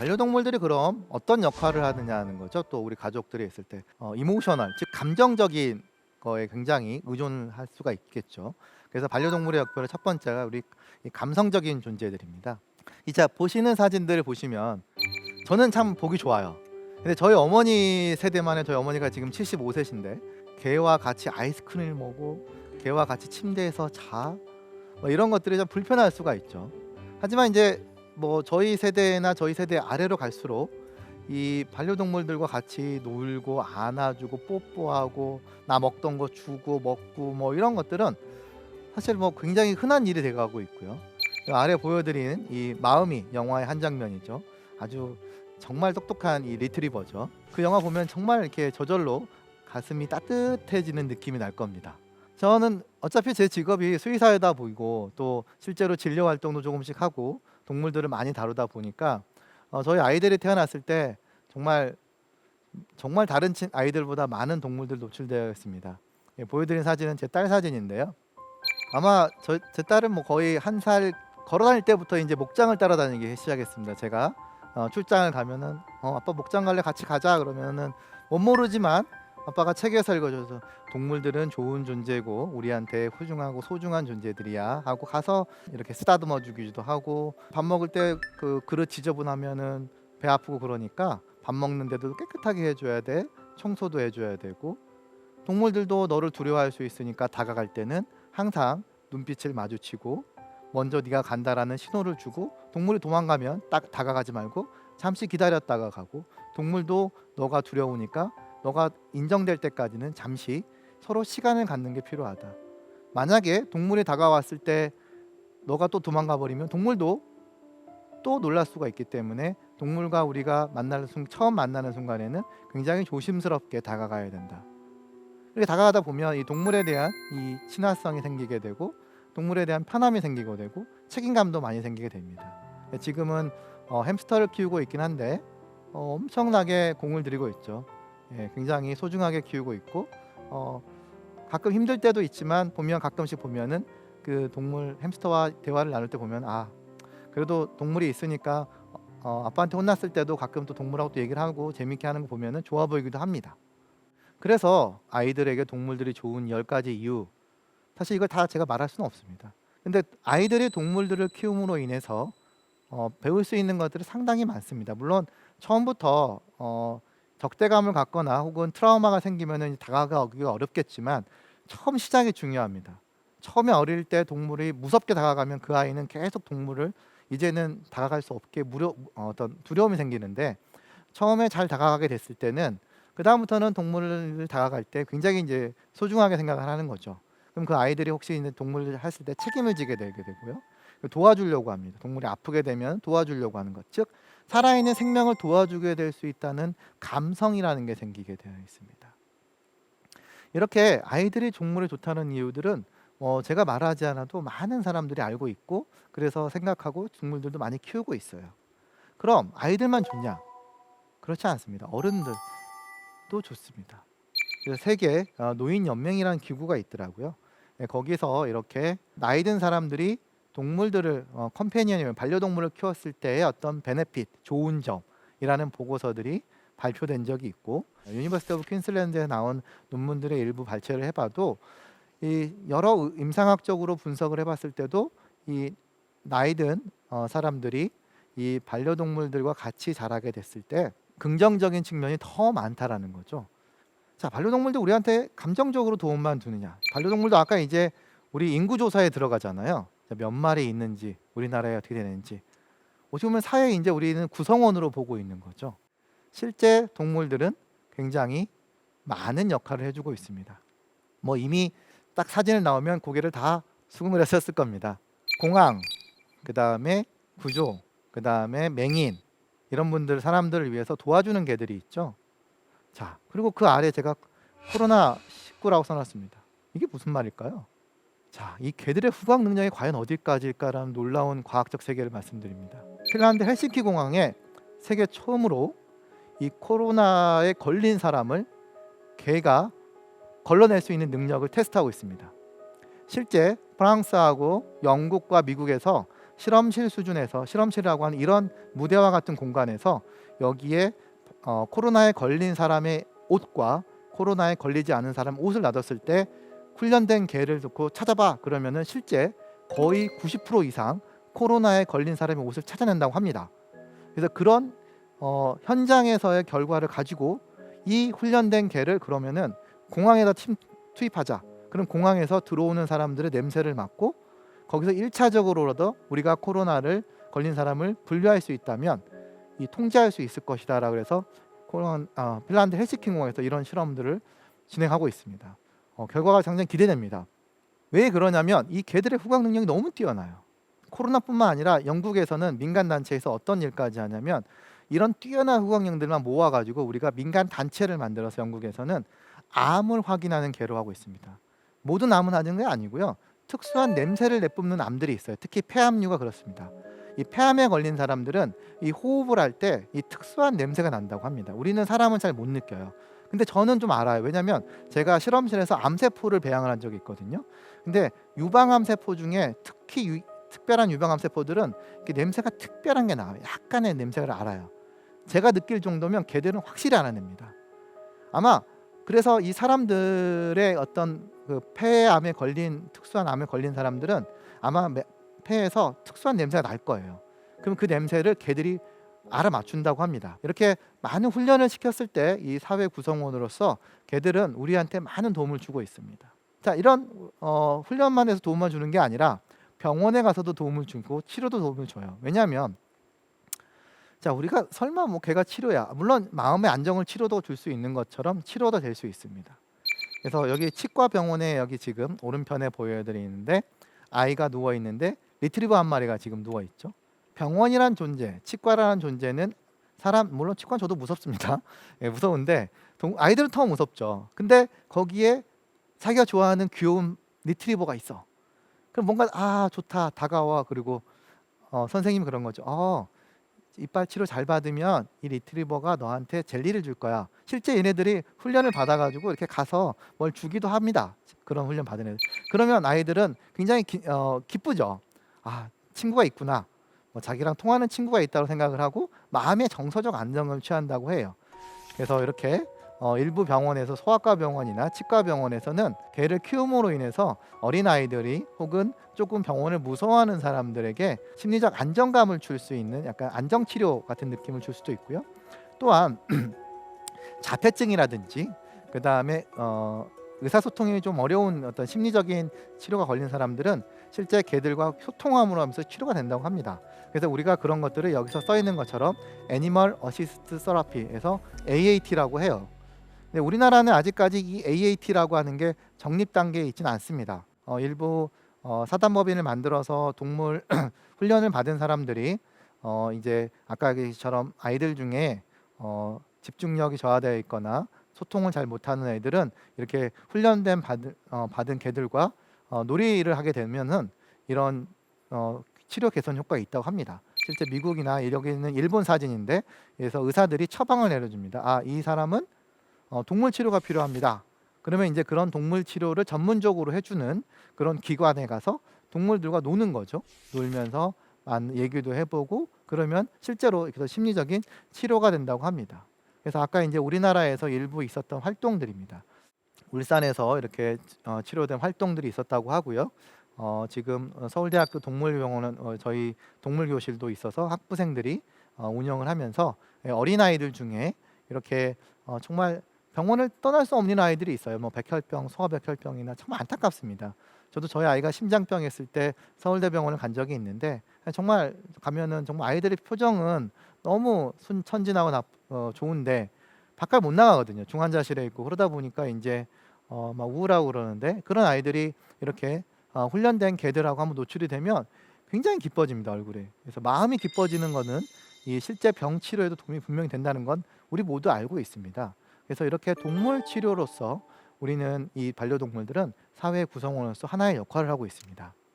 반려동물들이 그럼 어떤 역할을 하느냐는 거죠. 또 우리 가족들이 있을 때 이모셔널 즉 감정적인 거에 굉장히 의존할 수가 있겠죠. 그래서 반려동물의 역할의 첫 번째가 우리 이 감성적인 존재들입니다. 이제 보시는 사진들을 보시면 저는 참 보기 좋아요. 근데 저희 어머니 세대만의 저희 어머니가 지금 75세신데 개와 같이 아이스크림을 먹고 개와 같이 침대에서 뭐 이런 것들이 좀 불편할 수가 있죠. 하지만 이제 뭐 저희 세대나 저희 세대 아래로 갈수록 이 반려동물들과 같이 놀고 안아주고 뽀뽀하고 나 먹던 거 주고 먹고 뭐 이런 것들은 사실 뭐 굉장히 흔한 일이 돼가고 있고요. 이 아래 보여드리는 이 마음이 영화의 한 장면이죠. 아주 정말 똑똑한 이 리트리버죠. 그 영화 보면 정말 이렇게 저절로 가슴이 따뜻해지는 느낌이 날 겁니다. 저는 어차피 제 직업이 수의사이다 보이고 또 실제로 진료 활동도 조금씩 하고 동물들을 많이 다루다 보니까 저희 아이들이 태어났을 때 정말 정말 다른 아이들보다 많은 동물들 노출되어 있습니다. 예, 보여드린 사진은 제 딸 사진인데요. 아마 제 딸은 뭐 거의 한 살 걸어 다닐 때부터 이제 목장을 따라다니기 시작했습니다. 제가 출장을 가면은 아빠 목장 갈래 같이 가자 그러면은 못 모르지만 아빠가 책에서 읽어줘서 동물들은 좋은 존재고 우리한테 훌륭하고 소중한 존재들이야 하고 가서 이렇게 쓰다듬어 주기도 하고 밥 먹을 때 그 그릇 지저분하면은 배 아프고 그러니까 밥 먹는데도 깨끗하게 해줘야 돼. 청소도 해줘야 되고 동물들도 너를 두려워할 수 있으니까 다가갈 때는 항상 눈빛을 마주치고 먼저 네가 간다라는 신호를 주고 동물이 도망가면 딱 다가가지 말고 잠시 기다렸다가 가고 동물도 너가 두려우니까 너가 인정될 때까지는 잠시 서로 시간을 갖는 게 필요하다. 만약에 동물이 다가왔을 때 너가 또 도망가 버리면 동물도 또 놀랄 수가 있기 때문에 동물과 우리가 처음 만나는 순간에는 굉장히 조심스럽게 다가가야 된다. 이렇게 다가가다 보면 이 동물에 대한 이 친화성이 생기게 되고 동물에 대한 편함이 생기게 되고 책임감도 많이 생기게 됩니다. 지금은 햄스터를 키우고 있긴 한데 엄청나게 공을 들이고 있죠. 예, 굉장히 소중하게 키우고 있고 가끔 힘들 때도 있지만 가끔씩 보면은 그 동물 햄스터와 대화를 나눌 때 보면 그래도 동물이 있으니까 아빠한테 혼났을 때도 가끔 또 동물하고 또 얘기를 하고 재밌게 하는 거 보면은 좋아 보이기도 합니다. 그래서 아이들에게 동물들이 좋은 10가지 이유, 사실 이걸 다 제가 말할 수는 없습니다. 근데 아이들이 동물들을 키움으로 인해서 배울 수 있는 것들이 상당히 많습니다. 물론 처음부터 적대감을 갖거나 혹은 트라우마가 생기면 다가가기가 어렵겠지만 처음 시작이 중요합니다. 처음에 어릴 때 동물이 무섭게 다가가면 그 아이는 계속 동물을 이제는 다가갈 수 없게 어떤 두려움이 생기는데 처음에 잘 다가가게 됐을 때는 그 다음부터는 동물을 다가갈 때 굉장히 이제 소중하게 생각을 하는 거죠. 그럼 그 아이들이 혹시 이제 동물을 했을 때 책임을 지게 되게 되고요. 도와주려고 합니다. 동물이 아프게 되면 도와주려고 하는 것. 즉 살아있는 생명을 도와주게 될 수 있다는 감성이라는 게 생기게 되어 있습니다. 이렇게 아이들이 동물이 좋다는 이유들은 제가 말하지 않아도 많은 사람들이 알고 있고 그래서 생각하고 동물들도 많이 키우고 있어요. 그럼 아이들만 좋냐? 그렇지 않습니다. 어른들도 좋습니다. 그래서 세계 노인 연맹이라는 기구가 있더라고요. 네, 거기서 이렇게 나이 든 사람들이 동물들을 컴패니언이면 반려동물을 키웠을 때의 어떤 베네핏, 좋은 점이라는 보고서들이 발표된 적이 있고 유니버시티 오브 퀸슬랜드에 나온 논문들의 일부 발췌를 해봐도 이 여러 임상학적으로 분석을 해봤을 때도 이 나이 든 사람들이 이 반려동물들과 같이 자라게 됐을 때 긍정적인 측면이 더 많다라는 거죠. 자, 반려동물도 우리한테 감정적으로 도움만 주느냐? 반려동물도 아까 이제 우리 인구조사에 들어가잖아요. 몇 마리 있는지, 우리나라에 어떻게 되는지. 어떻게 보면 사회에 이제 우리는 구성원으로 보고 있는 거죠. 실제 동물들은 굉장히 많은 역할을 해주고 있습니다. 뭐 이미 딱 사진을 나오면 고개를 다 수긍했었을 겁니다. 공항, 그 다음에 구조, 그 다음에 맹인 이런 사람들을 위해서 도와주는 개들이 있죠. 자, 그리고 그 아래 제가 코로나19라고 써놨습니다. 이게 무슨 말일까요? 자, 이 개들의 후각 능력이 과연 어디까지일까라는 놀라운 과학적 세계를 말씀드립니다. 핀란드 헬싱키 공항에 세계 처음으로 이 코로나에 걸린 사람을 개가 걸러낼 수 있는 능력을 테스트하고 있습니다. 실제 프랑스하고 영국과 미국에서 실험실 수준에서 실험실이라고 하는 이런 무대와 같은 공간에서 여기에 코로나에 걸린 사람의 옷과 코로나에 걸리지 않은 사람 옷을 놔뒀을 때 훈련된 개를 놓고 찾아봐 그러면은 실제 거의 90% 이상 코로나에 걸린 사람의 옷을 찾아낸다고 합니다. 그래서 그런 현장에서의 결과를 가지고 이 훈련된 개를 그러면은 공항에다 투입하자. 그럼 공항에서 들어오는 사람들의 냄새를 맡고 거기서 1차적으로라도 우리가 코로나를 걸린 사람을 분류할 수 있다면 이 통제할 수 있을 것이다라 그래서 핀란드 헬싱키 공항에서 이런 실험들을 진행하고 있습니다. 결과가 상당히 기대됩니다. 왜 그러냐면 이 개들의 후각 능력이 너무 뛰어나요. 코로나뿐만 아니라 영국에서는 민간 단체에서 어떤 일까지 하냐면 이런 뛰어난 후각령들만 모아가지고 우리가 민간 단체를 만들어서 영국에서는 암을 확인하는 개로 하고 있습니다. 모든 암은 하는 게 아니고요. 특수한 냄새를 내뿜는 암들이 있어요. 특히 폐암류가 그렇습니다. 이 폐암에 걸린 사람들은 이 호흡을 할 때 이 특수한 냄새가 난다고 합니다. 우리는 사람은 잘 못 느껴요. 근데 저는 좀 알아요. 왜냐하면 제가 실험실에서 암세포를 배양을 한 적이 있거든요. 근데 유방암세포 중에 특히 특별한 유방암세포들은 냄새가 특별한 게 나와요. 약간의 냄새를 알아요. 제가 느낄 정도면 개들은 확실히 알아냅니다. 아마 그래서 이 사람들의 어떤 그 폐암에 걸린 특수한 암에 걸린 사람들은 아마 폐에서 특수한 냄새가 날 거예요. 그럼 그 냄새를 개들이 알아맞춘다고 합니다. 이렇게 많은 훈련을 시켰을 때 이 사회 구성원으로서 개들은 우리한테 많은 도움을 주고 있습니다. 자, 이런 훈련만 해서 도움을 주는 게 아니라 병원에 가서도 도움을 주고 치료도 도움을 줘요. 왜냐하면 자, 우리가 설마 뭐 개가 치료야, 물론 마음의 안정을 치료도 줄 수 있는 것처럼 치료도 될 수 있습니다. 그래서 여기 치과 병원에 여기 지금 오른편에 보여드리는데 아이가 누워 있는데 리트리버 한 마리가 지금 누워 있죠. 병원이란 존재, 치과라는 존재는 물론 치과는 저도 무섭습니다. 예, 무서운데 아이들은 더 무섭죠. 근데 거기에 자기가 좋아하는 귀여운 리트리버가 있어. 그럼 뭔가 좋다, 다가와. 그리고 선생님이 그런 거죠. 이빨 치료 잘 받으면 이 리트리버가 너한테 젤리를 줄 거야. 실제 얘네들이 훈련을 받아가지고 이렇게 가서 뭘 주기도 합니다. 그런 훈련 받은 애들. 그러면 아이들은 굉장히 기쁘죠. 친구가 있구나. 자기랑 통하는 친구가 있다고 생각을 하고 마음의 정서적 안정을 취한다고 해요. 그래서 이렇게 일부 병원에서 소아과 병원이나 치과 병원에서는 개를 키움으로 인해서 어린아이들이 혹은 조금 병원을 무서워하는 사람들에게 심리적 안정감을 줄 수 있는 약간 안정치료 같은 느낌을 줄 수도 있고요. 또한 자폐증이라든지 그 다음에 의사소통이 좀 어려운 어떤 심리적인 치료가 걸린 사람들은 실제 개들과 소통함으로 하면서 치료가 된다고 합니다. 그래서 우리가 그런 것들을 여기서 써 있는 것처럼 애니멀 어시스트 서라피에서 AAT라고 해요. 근데 우리나라는 아직까지 이 AAT라고 하는 게 정립 단계에 있지는 않습니다. 일부 사단법인을 만들어서 동물 훈련을 받은 사람들이 이제 아까 얘기처럼 아이들 중에 집중력이 저하되어 있거나 소통을 잘 못하는 애들은 이렇게 훈련된 받은 개들과 놀이를 하게 되면은 이런 치료 개선 효과가 있다고 합니다. 실제 미국이나 여기는 일본 사진인데 그래서 의사들이 처방을 내려줍니다. 이 사람은 동물 치료가 필요합니다. 그러면 이제 그런 동물 치료를 전문적으로 해주는 그런 기관에 가서 동물들과 노는 거죠. 놀면서 얘기도 해보고 그러면 실제로 그래서 심리적인 치료가 된다고 합니다. 그래서 아까 이제 우리나라에서 일부 있었던 활동들입니다. 울산에서 이렇게 치료된 활동들이 있었다고 하고요. 지금 서울대학교 동물병원은 저희 동물교실도 있어서 학부생들이 운영을 하면서 어린아이들 중에 이렇게 정말 병원을 떠날 수 없는 아이들이 있어요. 백혈병, 소아백혈병이나 정말 안타깝습니다. 저도 저희 아이가 심장병 했을 때 서울대병원을 간 적이 있는데 정말 가면은 정말 아이들의 표정은 너무 천진하고 좋은데 바깥 못 나가거든요. 중환자실에 있고 그러다 보니까 이제 막 우울하고 그러는데 그런 아이들이 이렇게 훈련된 개들하고 한번 노출이 되면 굉장히 기뻐집니다, 얼굴에. 그래서 마음이 기뻐지는 거는 이 실제 병 치료에도 도움이 분명히 된다는 건 우리 모두 알고 있습니다. 그래서 이렇게 동물 치료로서 우리는 이 반려동물들은 사회 구성원으로서 하나의 역할을 하고 있습니다.